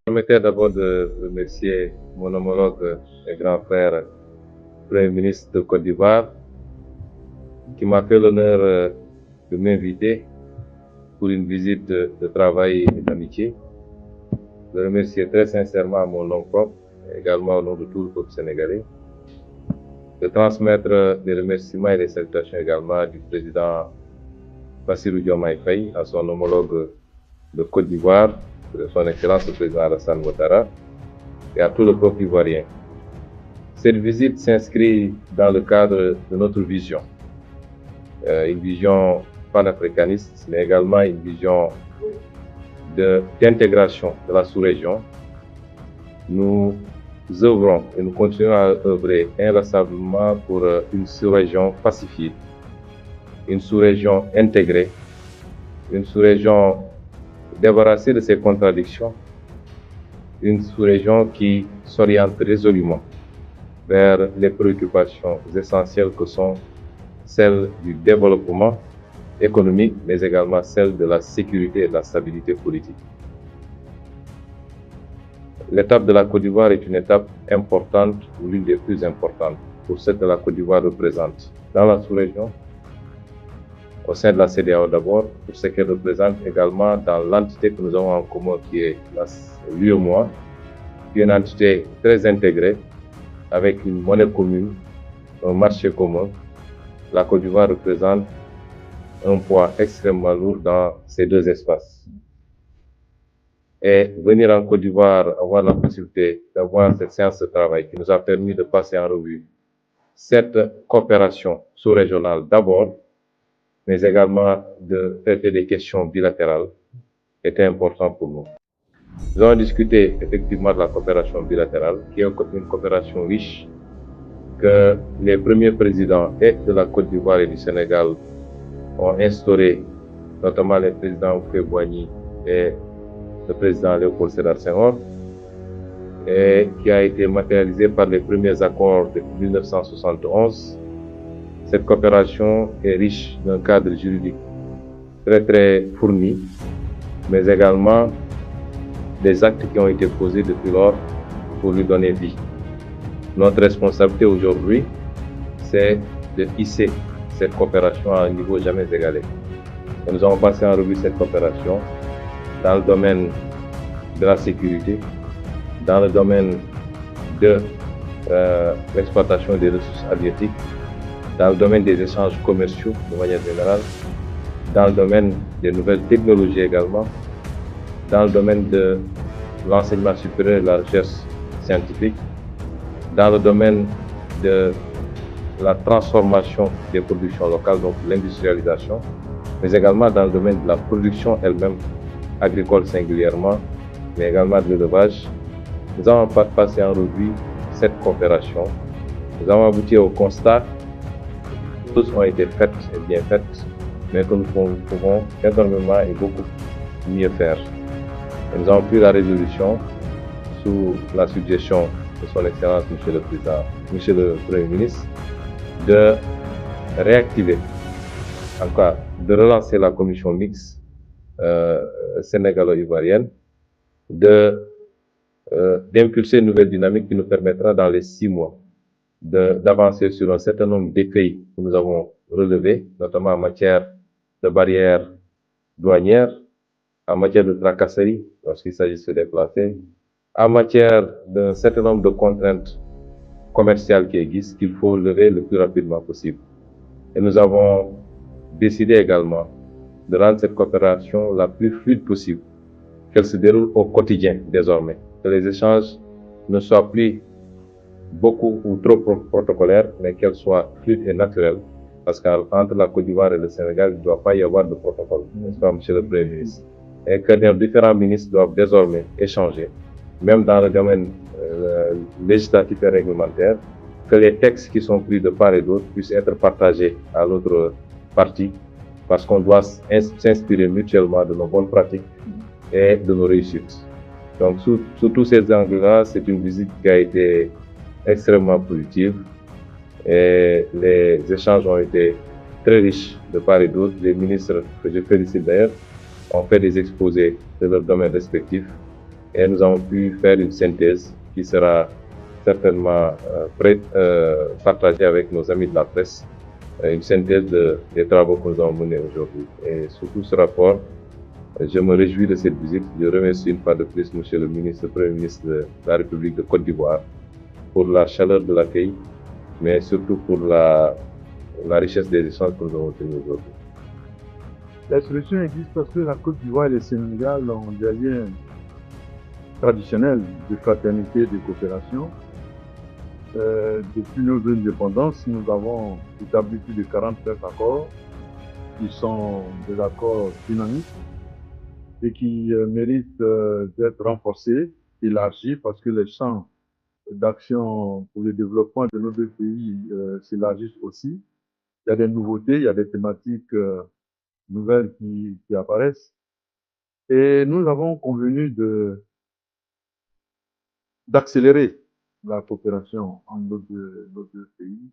Permettez d'abord de remercier mon homologue et grand frère, Premier ministre de Côte d'Ivoire, qui m'a fait l'honneur de m'inviter pour une visite de travail et d'amitié. De remercier très sincèrement mon nom propre, et également au nom de tout le peuple sénégalais. De transmettre des remerciements et des salutations également du président Bassirou Diomaye Faye à son homologue de Côte d'Ivoire, de son Excellence le président Alassane Ouattara, et à tout le peuple ivoirien. Cette visite s'inscrit dans le cadre de notre vision, une vision panafricaniste, mais également une vision d'intégration de la sous-région. Nous œuvrons et nous continuons à œuvrer inlassablement pour une sous-région pacifiée, une sous-région intégrée, une sous-région débarrassée de ses contradictions, une sous-région qui s'oriente résolument vers les préoccupations essentielles que sont celles du développement économique, mais également celles de la sécurité et de la stabilité politique. L'étape de la Côte d'Ivoire est une étape importante, ou l'une des plus importantes, pour ce que la Côte d'Ivoire représente dans la sous-région, au sein de la CEDEAO d'abord, pour ce qu'elle représente également dans l'entité que nous avons en commun, qui est l'UEMOA, qui est une entité très intégrée, avec une monnaie commune, un marché commun. La Côte d'Ivoire représente un poids extrêmement lourd dans ces deux espaces. Et venir en Côte d'Ivoire, avoir la possibilité d'avoir cette séance de travail qui nous a permis de passer en revue cette coopération sous-régionale d'abord, mais également de traiter des questions bilatérales, était important pour nous. Nous avons discuté effectivement de la coopération bilatérale, qui est une coopération riche, que les premiers présidents et de la Côte d'Ivoire et du Sénégal ont instauré, notamment les présidents Houphouët-Boigny et le président Léopold Sédar Senghor, et qui a été matérialisé par les premiers accords de 1971. Cette coopération est riche d'un cadre juridique très fourni, mais également des actes qui ont été posés depuis lors pour lui donner vie. Notre responsabilité aujourd'hui, c'est de hisser cette coopération à un niveau jamais égalé. Et nous avons passé en revue cette coopération dans le domaine de la sécurité, dans le domaine de l'exploitation des ressources halieutiques, dans le domaine des échanges commerciaux de manière générale, dans le domaine des nouvelles technologies également, dans le domaine de l'enseignement supérieur et de la recherche scientifique, dans le domaine de la transformation des productions locales, donc l'industrialisation, mais également dans le domaine de la production elle-même, agricole singulièrement, mais également de l'élevage. Nous avons passé en revue cette coopération. Nous avons abouti au constat que les choses ont été faites et bien faites, mais que nous pouvons énormément et beaucoup mieux faire. Et nous avons pris la résolution sous la suggestion de son Excellence Monsieur le Président, Monsieur le Premier ministre, de réactiver, en tout cas de relancer la commission mixte sénégalo-ivoirienne, d'impulser une nouvelle dynamique qui nous permettra dans les 6 mois d'avancer sur un certain nombre d'effets que nous avons relevés, notamment en matière de barrières douanières, en matière de tracasserie lorsqu'il s'agit de se déplacer, en matière d'un certain nombre de contraintes commerciales qui existent, qu'il faut lever le plus rapidement possible. Et nous avons décidé également de rendre cette coopération la plus fluide possible, qu'elle se déroule au quotidien désormais, que les échanges ne soient plus beaucoup ou trop protocolaires, mais qu'elles soient fluides et naturelles, parce qu'entre la Côte d'Ivoire et le Sénégal, il ne doit pas y avoir de protocole, n'est-ce pas, Monsieur le Premier ministre? Et que les différents ministres doivent désormais échanger, même dans le domaine législatif et réglementaire, que les textes qui sont pris de part et d'autre puissent être partagés à l'autre partie, parce qu'on doit s'inspirer mutuellement de nos bonnes pratiques et de nos réussites. Donc, sous tous ces angles-là, c'est une visite qui a été extrêmement positive et les échanges ont été très riches de part et d'autre. Les ministres, que je félicite d'ailleurs, ont fait des exposés de leurs domaines respectifs et nous avons pu faire une synthèse qui sera certainement partagée avec nos amis de la presse, une synthèse des travaux que nous avons menés aujourd'hui. Et surtout ce rapport, je me réjouis de cette visite. Je remercie une fois de plus Monsieur le ministre, le Premier ministre de la République de Côte d'Ivoire pour la chaleur de l'accueil, mais surtout pour la richesse des échanges que nous avons tenus aujourd'hui. La solution existe parce que la Côte d'Ivoire et le Sénégal ont des liens traditionnels de fraternité et de coopération. Depuis nos indépendances, nous avons établi plus de 49 accords qui sont des accords dynamiques et qui méritent d'être renforcés, élargis, parce que les champs d'action pour le développement de nos deux pays s'élargissent aussi. Il y a des nouveautés, il y a des thématiques nouvelles qui apparaissent. Et nous avons convenu d'accélérer la coopération entre nos deux pays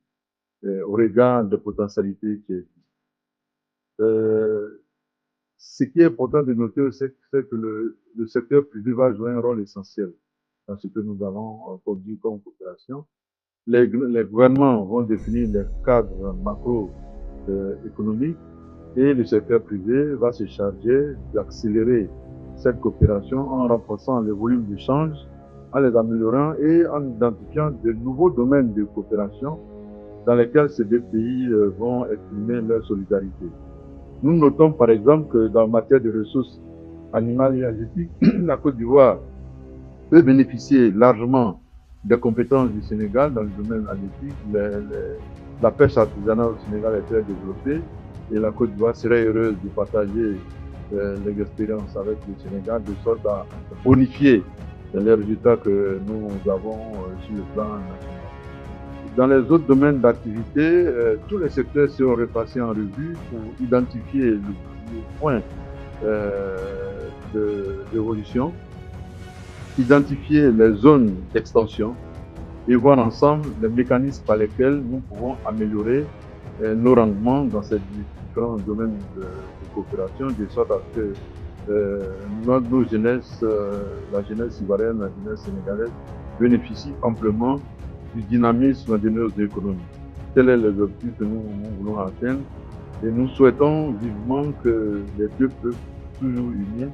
au regard des potentialités qui existent. Ce qui est important de noter, c'est que le secteur privé va jouer un rôle essentiel dans ce que nous allons produire comme coopération. Les gouvernements vont définir les cadres macroéconomiques et le secteur privé va se charger d'accélérer cette coopération en renforçant les volumes d'échanges, en les améliorant et en identifiant de nouveaux domaines de coopération dans lesquels ces deux pays vont exprimer leur solidarité. Nous notons par exemple que dans la matière de ressources animales et halieutiques, la Côte d'Ivoire peut bénéficier largement des compétences du Sénégal dans le domaine halieutique. La pêche artisanale au Sénégal est très développée et la Côte d'Ivoire serait heureuse de partager les expériences avec le Sénégal de sorte à bonifier les résultats que nous avons sur le plan national. Dans les autres domaines d'activité, tous les secteurs seront repassés en revue pour identifier le point d'évolution, identifier les zones d'extension et voir ensemble les mécanismes par lesquels nous pouvons améliorer nos rendements dans ces différents domaines de coopération, de sorte à ce que nos jeunesses, la jeunesse ivoirienne, la jeunesse sénégalaise bénéficient amplement du dynamisme de nos économies. Tel est l'objectif que nous voulons atteindre et nous souhaitons vivement que les deux peuples, toujours unis,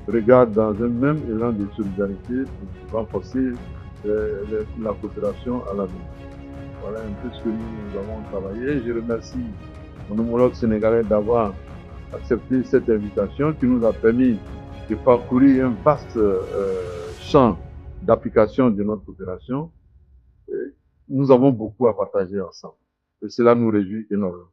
regardent dans un même élan de solidarité pour renforcer la coopération à l'avenir. Voilà un peu ce que nous avons travaillé. Je remercie mon homologue sénégalais d'avoir accepté cette invitation qui nous a permis de parcourir un vaste champ d'application de notre coopération. Nous avons beaucoup à partager ensemble et cela nous réjouit énormément.